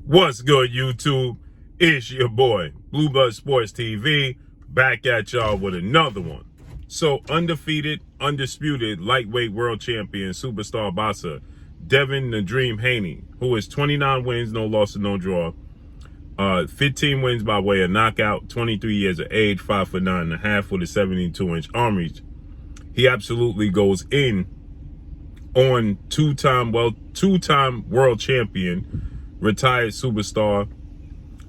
What's good, YouTube? It's your boy, Blue Blood Sports TV, back at y'all with another one. So, undefeated, undisputed lightweight world champion, superstar boxer, Devin "The Dream" Haney, who is 29 wins, no loss and no draw, 15 wins by way of knockout, 23 years of age, 5'9.5" with a 72-inch arm reach. He absolutely goes in on two-time world champion, retired superstar,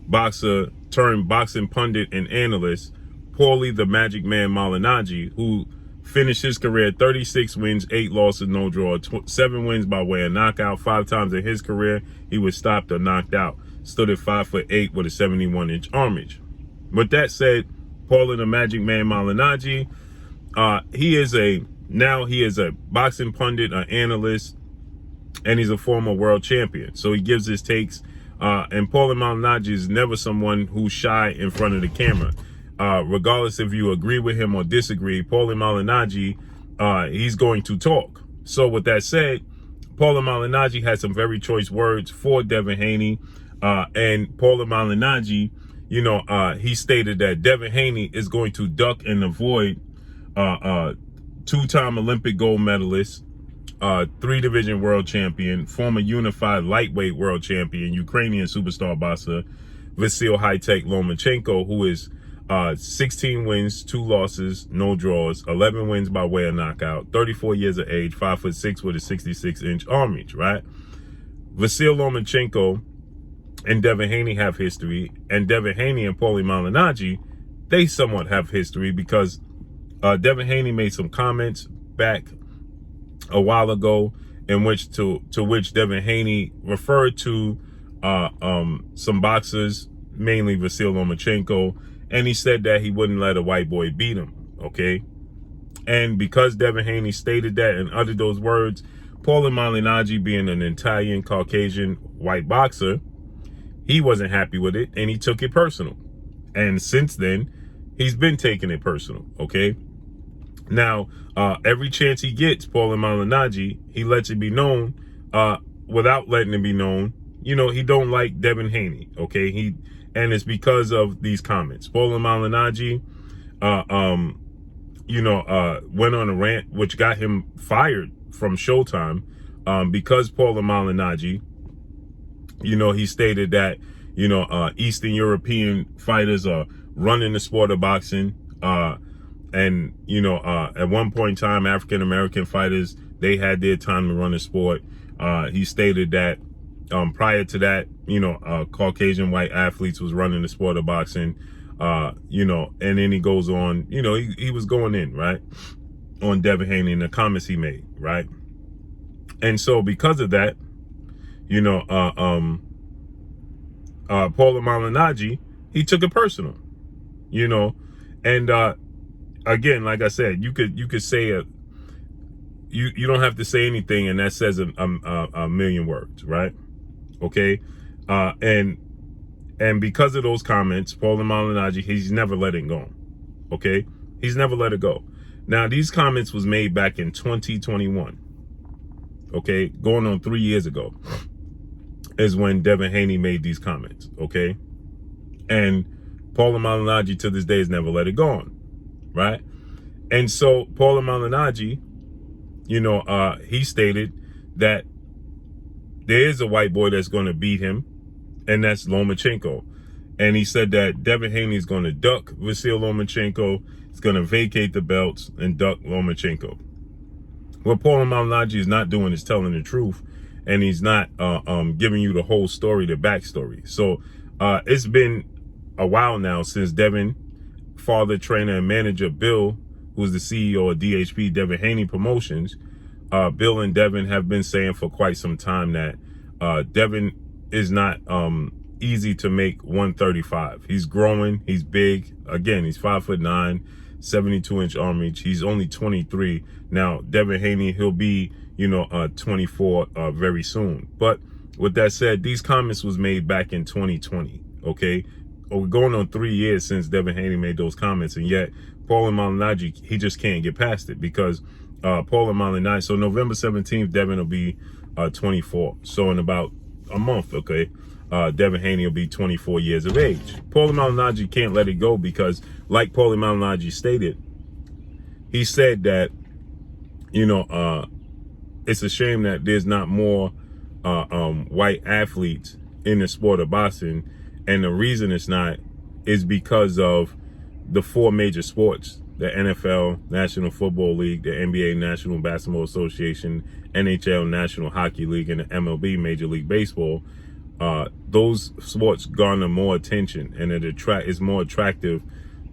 boxer turned boxing pundit and analyst, Paulie the Magic Man Malignaggi, who finished his career 36 wins, 8 losses, no draw, 7 wins by way of knockout. 5 times in his career, he was stopped or knocked out. Stood at 5'8" with a 71-inch arm reach. With that said, Paulie the Magic Man Malignaggi, he is a boxing pundit, an analyst, and he's a former world champion. So he gives his takes. And Paulie Malignaggi is never someone who's shy in front of the camera. Regardless if you agree with him or disagree, Paulie Malignaggi, he's going to talk. So with that said, Paulie Malignaggi had some very choice words for Devin Haney. And Paulie Malignaggi, he stated that Devin Haney is going to duck and avoid two-time Olympic gold medalist, 3-division world champion, former unified lightweight world champion, Ukrainian superstar boxer, Lomachenko, who is 16 wins, 2 losses, no draws, 11 wins by way of knockout, 34 years of age, 5'6" with a 66-inch arm reach, right? Lomachenko and Devin Haney have history, and Devin Haney and Paulie Malignaggi, they somewhat have history because Devin Haney made some comments back a while ago in which to which Devin Haney referred to some boxers, mainly Lomachenko, and he said that he wouldn't let a white boy beat him, okay? And because Devin Haney stated that and uttered those words, Paulie Malignaggi, being an Italian Caucasian white boxer, he wasn't happy with it and he took it personal. And since then, he's been taking it personal, okay? Now, every chance he gets, Paulie Malignaggi, he lets it be known, without letting it be known, he don't like Devin Haney, okay? And it's because of these comments. Paulie Malignaggi, went on a rant, which got him fired from Showtime, because Paulie Malignaggi, he stated that, Eastern European fighters are running the sport of boxing, and, at one point in time, African-American fighters, they had their time to run the sport. He stated that prior to that, Caucasian white athletes was running the sport of boxing, and then he goes on, he was going in, right, on Devin Haney and the comments he made, right? And so because of that, Paulie Malignaggi, he took it personal, and again, like I said, you could say you don't have to say anything, and that says a million words, right? Okay, and because of those comments, Paulie Malignaggi, he's never let it go. Okay, he's never let it go. Now, these comments was made back in 2021. Okay, going on 3 years ago is when Devin Haney made these comments. Okay, and Paulie Malignaggi to this day has never let it go on. Right? And so Paulie Malignaggi, he stated that there is a white boy that's going to beat him, and that's Lomachenko. And he said that Devin Haney is going to duck Lomachenko, he's going to vacate the belts and duck Lomachenko. What Paulie Malignaggi is not doing is telling the truth, and he's not giving you the whole story, the backstory. So it's been a while now since Devin, father, trainer, and manager Bill, who's the CEO of DHP, Devin Haney Promotions, Bill and Devin have been saying for quite some time that Devin is not easy to make 135. He's growing, he's big. Again, he's 5'9", 72-inch arm reach. He's only 23. Now, Devin Haney, he'll be, 24 very soon. But with that said, these comments was made back in 2020, okay? We're going on 3 years since Devin Haney made those comments, and yet Paulie Malignaggi, he just can't get past it because Paulie Malignaggi, so November 17th, Devin will be 24. So in about a month, okay? Devin Haney will be 24 years of age. Paulie Malignaggi can't let it go because, like Paulie Malignaggi stated, he said that, you know, it's a shame that there's not more white athletes in the sport of boxing. And the reason it's not is because of the four major sports: the NFL, National Football League, the NBA, National Basketball Association, NHL, National Hockey League, and the MLB, Major League Baseball. Those sports garner more attention, and it is more attractive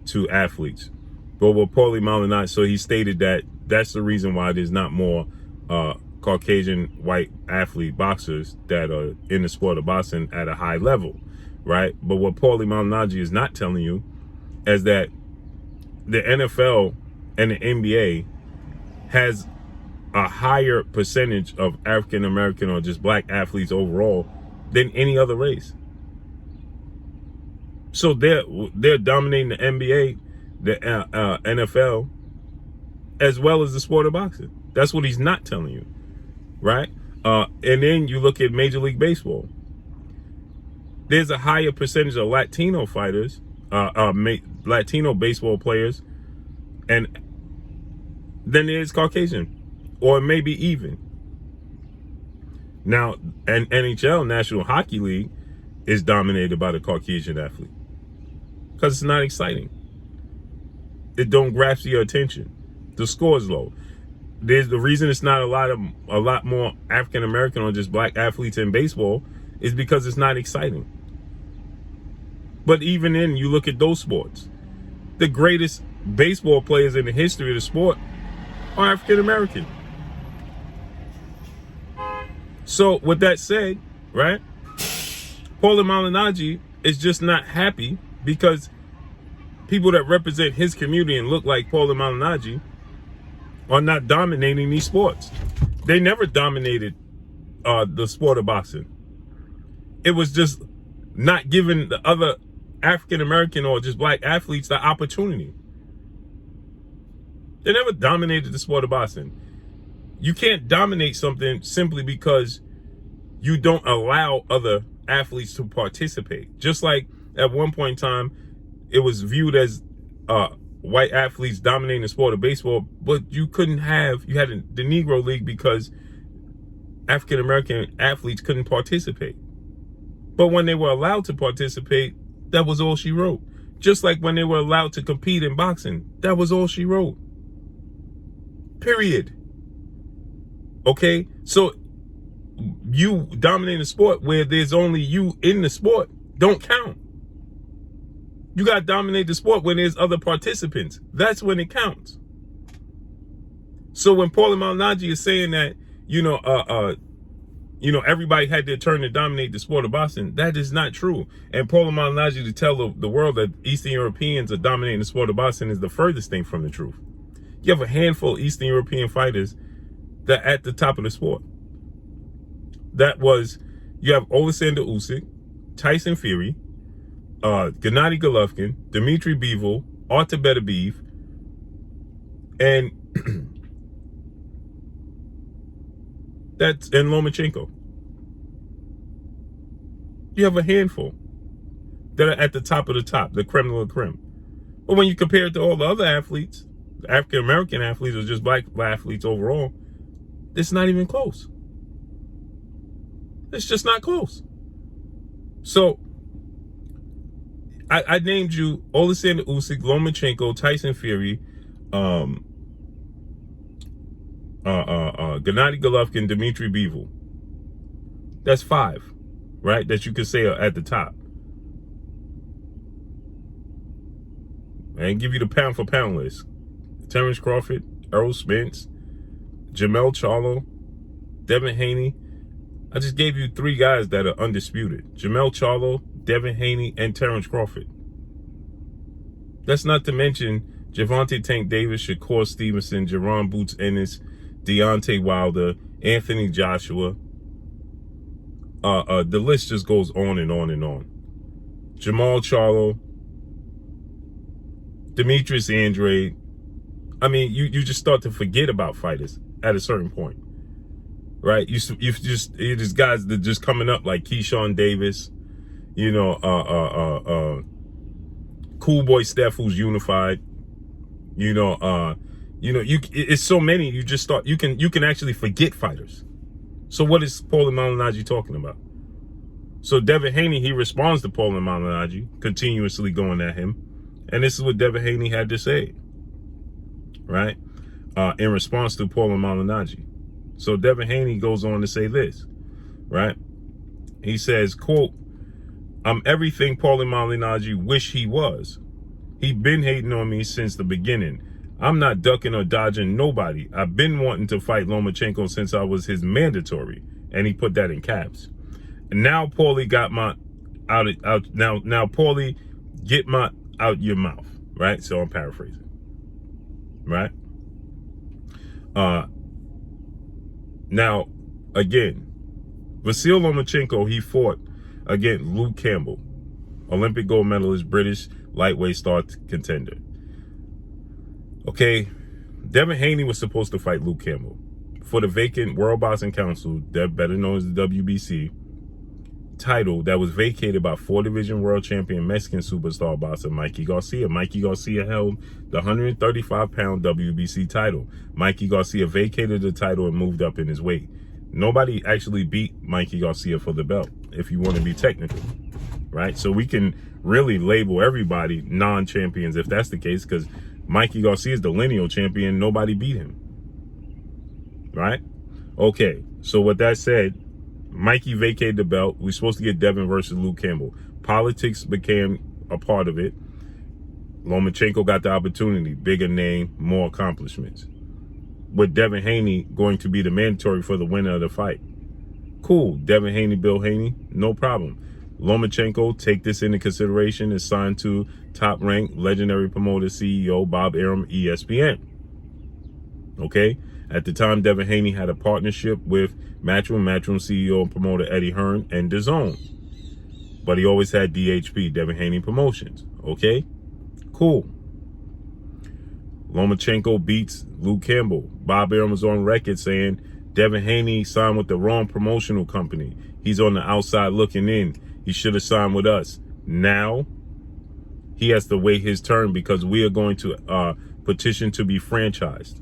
to athletes. But with Paulie Malignaggi, so he stated that that's the reason why there's not more Caucasian white athlete boxers that are in the sport of boxing at a high level, right? But what Paulie Malignaggi is not telling you is that the NFL and the NBA has a higher percentage of African American or just black athletes overall than any other race. So they're dominating the NBA, the NFL, as well as the sport of boxing. That's what he's not telling you, right? And then you look at Major League Baseball. There's a higher percentage of Latino fighters, Latino baseball players, and then there's Caucasian, or maybe even. Now, and NHL, National Hockey League, is dominated by the Caucasian athlete because it's not exciting. It don't grasp your attention. The score is low. There's the reason it's not a lot more African American or just black athletes in baseball is because it's not exciting. But even then, you look at those sports, the greatest baseball players in the history of the sport are African American. So with that said, right, Paulie Malignaggi is just not happy because people that represent his community and look like Paulie Malignaggi are not dominating these sports. They never dominated the sport of boxing. It was just not giving the other African American or just black athletes the opportunity. They never dominated the sport of boxing. You can't dominate something simply because you don't allow other athletes to participate. Just like at one point in time, it was viewed as white athletes dominating the sport of baseball, but you had the Negro League because African American athletes couldn't participate. But when they were allowed to participate, that was all she wrote. Just like when they were allowed to compete in boxing, that was all she wrote. Period. Okay, so you dominating the sport where there's only you in the sport don't count. You got to dominate the sport when there's other participants. That's when it counts. So when Paulie Malignaggi is saying that, everybody had their turn to dominate the sport of boxing, that is not true. And Paulie Malignaggi to tell the world that Eastern Europeans are dominating the sport of boxing is the furthest thing from the truth. You have a handful of Eastern European fighters that at the top of the sport. You have Alexander Usyk, Tyson Fury, Gennady Golovkin, Dmitry Bivol, Artur Beterbiev, and Lomachenko. You have a handful that are at the top of the top, the creme de la creme. But when you compare it to all the other athletes, the African American athletes or just black athletes overall, it's not even close. It's just not close. So I named you Alexander Usyk, Lomachenko, Tyson Fury, Gennady Golovkin, Dmitry Bivol. That's 5, right? That you could say are at the top. And give you the pound for pound list: Terrence Crawford, Errol Spence, Jermell Charlo, Devin Haney. I just gave you 3 guys that are undisputed: Jermell Charlo, Devin Haney, and Terrence Crawford. That's not to mention Gervonta Tank Davis, Shakur Stevenson, Jerron Boots Ennis, Deontay Wilder, Anthony Joshua. The list just goes on and on and on. Jamal Charlo, Demetrius Andrade. I mean, you just start to forget about fighters at a certain point, right? You just guys that just coming up like Keyshawn Davis, you know, Cool Boy Steph, who's unified. It's so many. You just start. You can actually forget fighters. So what is Paulie Malignaggi talking about? So Devin Haney, he responds to Paulie Malignaggi, continuously going at him, and this is what Devin Haney had to say, right? In response to Paulie Malignaggi. So Devin Haney goes on to say this, right? He says, quote, "I'm everything Paulie Malignaggi wish he was. He been hating on me since the beginning. I'm not ducking or dodging nobody. I've been wanting to fight Lomachenko since I was his mandatory." And he put that in caps. And now Paulie got my out now Paulie, get my out your mouth, right? So I'm paraphrasing, right? Now again, Vasyl Lomachenko, he fought against Luke Campbell, Olympic gold medalist, British lightweight star contender. Okay, Devin Haney was supposed to fight Luke Campbell for the vacant World Boxing Council, better known as the WBC, title that was vacated by 4-division world champion Mexican superstar boxer Mikey Garcia. Mikey Garcia held the 135-pound WBC title. Mikey Garcia vacated the title and moved up in his weight. Nobody actually beat Mikey Garcia for the belt, if you want to be technical, right? So we can really label everybody non-champions if that's the case, because Mikey Garcia is the lineal champion. Nobody beat him, right? Okay, so with that said, Mikey vacated the belt. We're supposed to get Devin versus Luke Campbell. Politics became a part of it. Lomachenko got the opportunity. Bigger name, more accomplishments. With Devin Haney going to be the mandatory for the winner of the fight. Cool. Devin Haney, Bill Haney, no problem. Lomachenko, take this into consideration, is signed to top-ranked legendary promoter CEO Bob Arum, ESPN. Okay? At the time, Devin Haney had a partnership with Matchroom CEO and promoter Eddie Hearn and DAZN. But he always had DHP, Devin Haney Promotions. Okay? Cool. Lomachenko beats Luke Campbell. Bob Arum was on record saying Devin Haney signed with the wrong promotional company. He's on the outside looking in. He should have signed with us. Now, he has to wait his turn because we are going to petition to be franchised.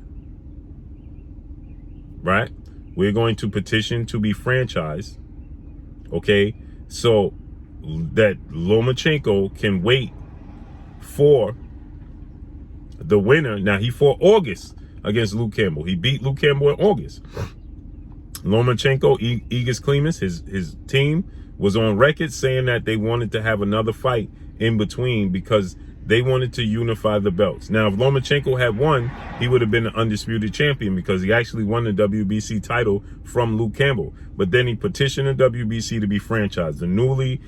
Right? We're going to petition to be franchised. Okay? So that Lomachenko can wait for the winner. Now, he fought August against Luke Campbell. He beat Luke Campbell in August. Lomachenko, Igis Klimas, his team, was on record saying that they wanted to have another fight in between because they wanted to unify the belts. Now, if Lomachenko had won, he would have been the undisputed champion because he actually won the WBC title from Luke Campbell. But then he petitioned the WBC to be franchised, the newly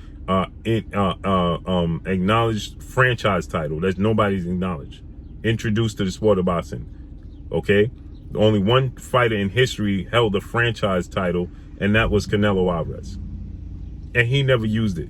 acknowledged franchise title that nobody's acknowledged, introduced to the sport of boxing. Okay? Only one fighter in history held a franchise title, and that was Canelo Alvarez. And he never used it.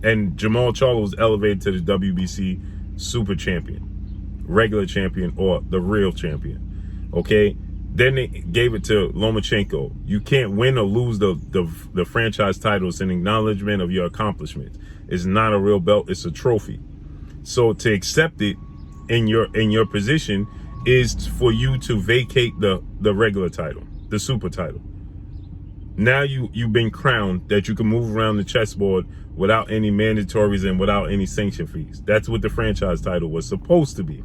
And Jamal Charlo was elevated to the WBC super champion, regular champion, or the real champion. Okay? Then they gave it to Lomachenko. You can't win or lose the franchise title. It's an acknowledgement of your accomplishments. It's not a real belt, it's a trophy. So to accept it in your position is for you to vacate the regular title, the super title. Now you've been crowned that you can move around the chessboard without any mandatories and without any sanction fees. That's what the franchise title was supposed to be.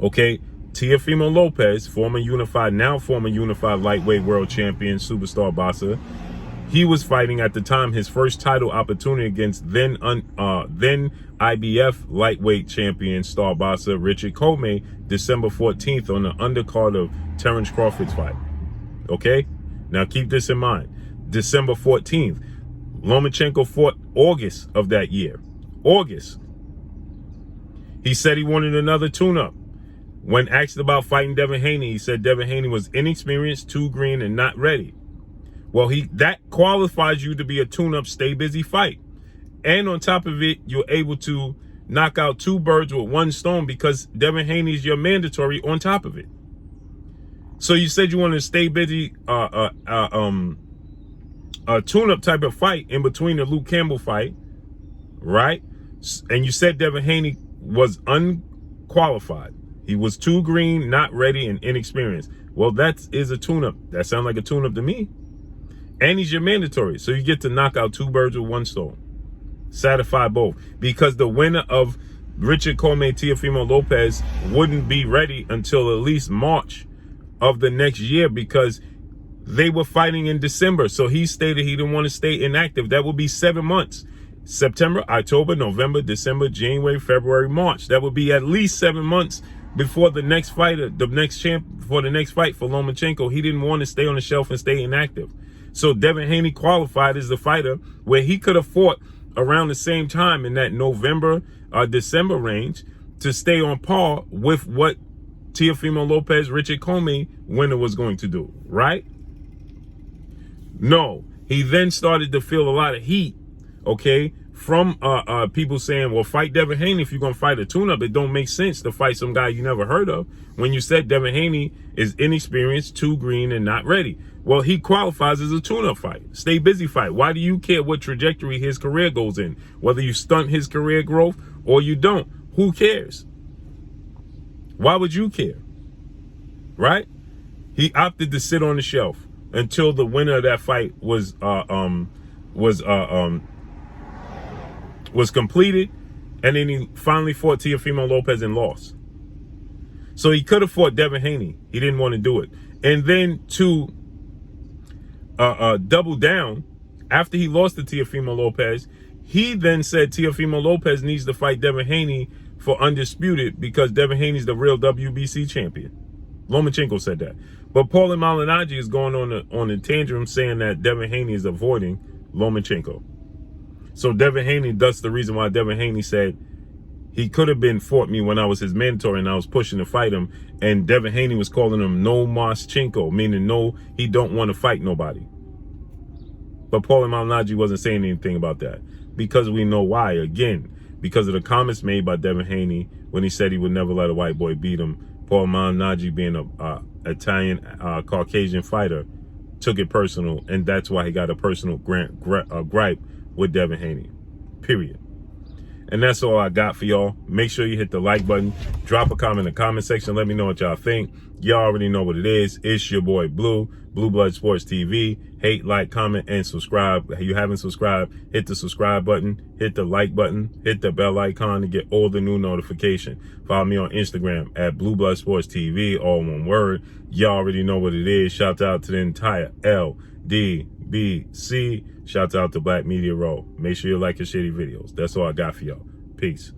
Okay, Teofimo Lopez, former unified lightweight world champion, superstar boxer. He was fighting at the time his first title opportunity against then IBF lightweight champion star boxer Richard Comey, December 14th on the undercard of Terrence Crawford's fight. Okay? Now keep this in mind. December 14th. Lomachenko fought August of that year. August. He said he wanted another tune-up. When asked about fighting Devin Haney, he said Devin Haney was inexperienced, too green, and not ready. Well, that qualifies you to be a tune-up, stay busy fight. And on top of it, you're able to knock out two birds with one stone because Devin Haney is your mandatory on top of it. So you said you wanted to stay busy a tune-up type of fight in between the Luke Campbell fight, right? And you said Devin Haney was unqualified. He was too green, not ready, and inexperienced. Well, that is a tune-up. That sounds like a tune-up to me. And he's your mandatory. So you get to knock out 2 birds with 1 stone. Satisfy both. Because the winner of Richard Coleman, Teofimo Lopez wouldn't be ready until at least March of the next year, because they were fighting in December. So he stated he didn't want to stay inactive. That would be 7 months. September, October, November, December, January, February, March. That would be at least 7 months before the next fighter, the next champ, for the next fight for Lomachenko. He didn't want to stay on the shelf and stay inactive. So Devin Haney qualified as the fighter where he could have fought around the same time in that November or December range to stay on par with what Teofimo Lopez, Richard Coleman winner was going to do, right? No, he then started to feel a lot of heat, okay, from people saying, well, fight Devin Haney if you're going to fight a tune-up. It don't make sense to fight some guy you never heard of when you said Devin Haney is inexperienced, too green, and not ready. Well, he qualifies as a tune-up fight. Stay busy fight. Why do you care what trajectory his career goes in? Whether you stunt his career growth or you don't. Who cares? Why would you care? Right? He opted to sit on the shelf until the winner of that fight was completed, and then he finally fought Teofimo Lopez and lost. So he could have fought Devin Haney. He didn't want to do it. And then to double down, after he lost to Teofimo Lopez, he then said Teofimo Lopez needs to fight Devin Haney for undisputed because Devin Haney's the real WBC champion. Lomachenko said that. But Paulie Malignaggi is going on a tangent saying that Devin Haney is avoiding Lomachenko. So Devin Haney, that's the reason why Devin Haney said he could have been fought me when I was his mandatory and I was pushing to fight him. And Devin Haney was calling him no Lomachenko, meaning no, he don't want to fight nobody. But Paulie Malignaggi wasn't saying anything about that because we know why. Again, because of the comments made by Devin Haney when he said he would never let a white boy beat him. Paulie Malignaggi, being a Italian Caucasian fighter, took it personal, and that's why he got a personal gripe with Devin Haney, period. And that's all I got for y'all. Make sure you hit the like button, drop a comment in the comment section, let me know what y'all think. Y'all already know what it is. It's your boy Blue Blood Sports TV. Hate, like, comment, and subscribe. If you haven't subscribed, hit the subscribe button, hit the like button, hit the bell icon to get all the new notification. Follow me on Instagram at Blue Blood Sports TV, all one word. Y'all already know what it is. Shout out to the entire LDBC. Shout out to Black Media Row. Make sure you like your shitty videos. That's all I got for y'all. Peace.